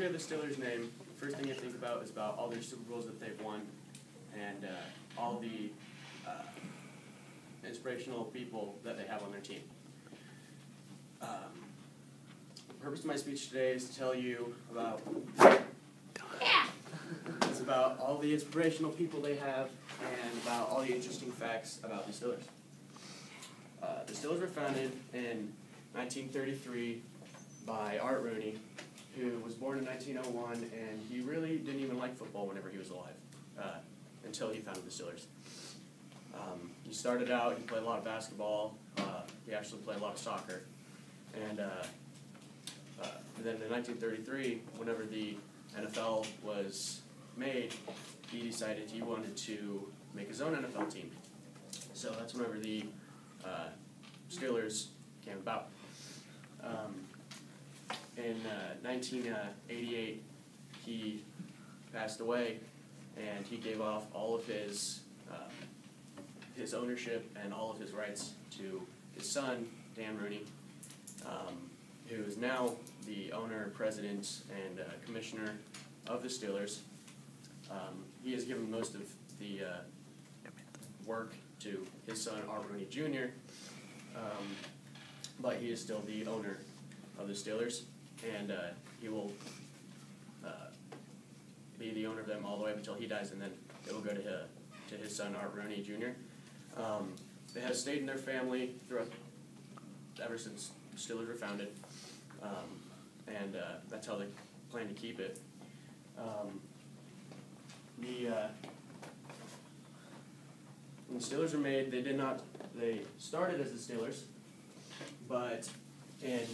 hear the Steelers name, the first thing you think about is about all their Super Bowls that they've won, and all the inspirational people that they have on their team. The purpose of my speech today is to tell you about it's about all the inspirational people they have and about all the interesting facts about the Steelers. The Steelers were founded in 1933 by Art Rooney, who was born in 1901, and he really didn't even like football whenever he was alive, until he founded the Steelers. He started out, he played a lot of basketball, he actually played a lot of soccer, and then in 1933, whenever the NFL was made, he decided he wanted to make his own NFL team. So that's whenever the Steelers came about. In 1988, he passed away, and he gave off all of his ownership and all of his rights to his son, Dan Rooney, who is now the owner, president, and commissioner of the Steelers. He has given most of the work to his son, Art Rooney Jr., but he is still the owner of the Steelers, and he will be the owner of them all the way up until he dies, and then it will go to his son, Art Rooney Jr. They have stayed in their family ever since the Steelers were founded, and that's how they plan to keep it. When the Steelers were made, they started as the Steelers, but in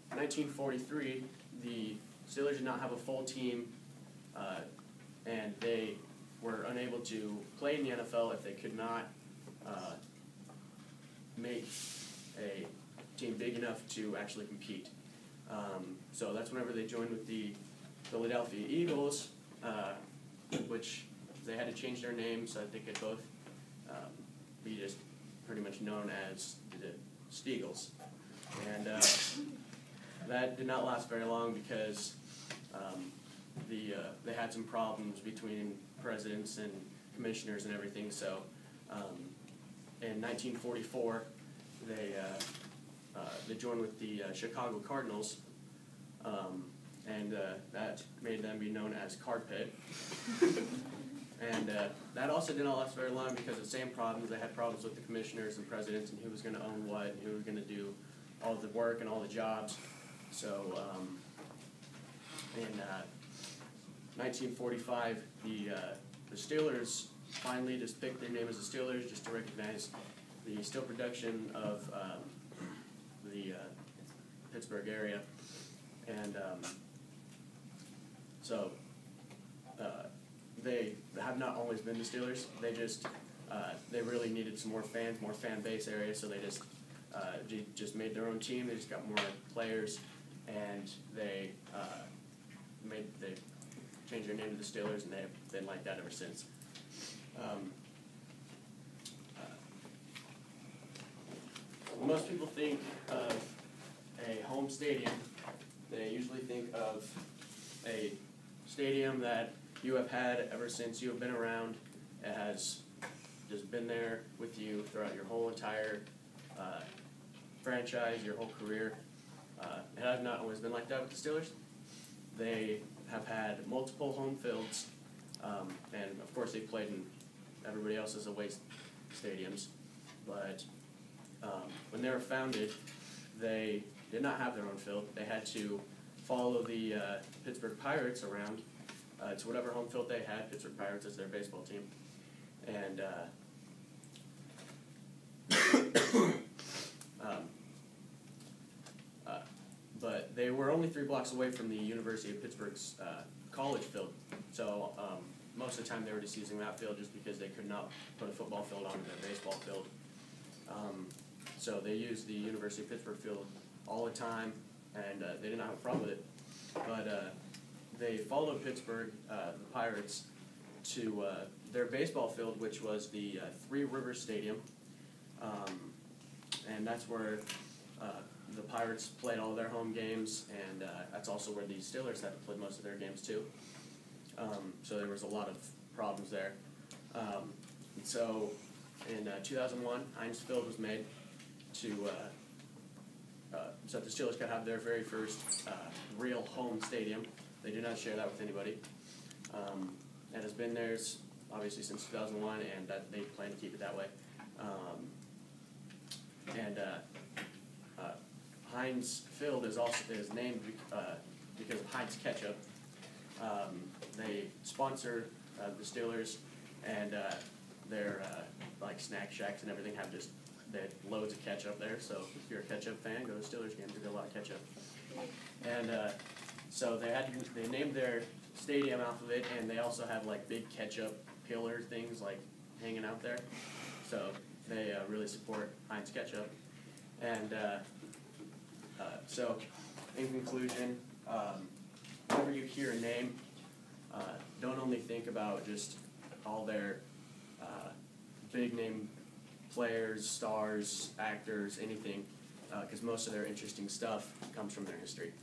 1943, the Steelers did not have a full team, and they were unable to play in the NFL if they could not make a team big enough to actually compete. So that's whenever they joined with the Philadelphia Eagles, which they had to change their name so that they could both be just pretty much known as the Steagles. And that did not last very long because they had some problems between presidents and commissioners and everything. So in 1944, they joined with the Chicago Cardinals, and that made them be known as Carpet. And that also did not last very long because of the same problems. They had problems with the commissioners and presidents and who was going to own what and who was going to do all of the work and all the jobs. So in 1945, the Steelers finally just picked their name as the Steelers just to recognize the steel production of the Pittsburgh area. And so they have not always been the Steelers. They really needed some more fans, more fan base area, so they just made their own team. They just got more players, and they changed their name to the Steelers, and they've been like that ever since. When most people think of a home stadium, they usually think of a stadium that you have had ever since you have been around. It has just been there with you throughout your whole entire franchise, your whole career. It has not always been like that with the Steelers. They have had multiple home fields, and of course they played in everybody else's away stadiums. But when they were founded, they did not have their own field. They had to follow the Pittsburgh Pirates around to whatever home field they had. Pittsburgh Pirates is their baseball team. And but they were only 3 blocks away from the University of Pittsburgh's college field. So most of the time they were just using that field just because they could not put a football field onto their baseball field. So they used the University of Pittsburgh field all the time, and they did not have a problem with it. But they followed Pittsburgh, the Pirates, to their baseball field, which was the Three Rivers Stadium, and that's where the Pirates played all their home games, and that's also where the Steelers had to play most of their games too. So there was a lot of problems there. So in 2001, Heinz Field was made to so the Steelers could have their very first real home stadium. They do not share that with anybody. It has been theirs obviously since 2001, and that they plan to keep it that way. Heinz Field is named because of Heinz ketchup. They sponsor the Steelers, and their like snack shacks and everything they have loads of ketchup there. So if you're a ketchup fan, go to Steelers games. There's a lot of ketchup. And so they named their stadium off of it, and they also have like big ketchup pillar things like hanging out there. So they really support Heinz ketchup. And so in conclusion, whenever you hear a name, don't only think about just all their big name players, stars, actors, anything, because most of their interesting stuff comes from their history.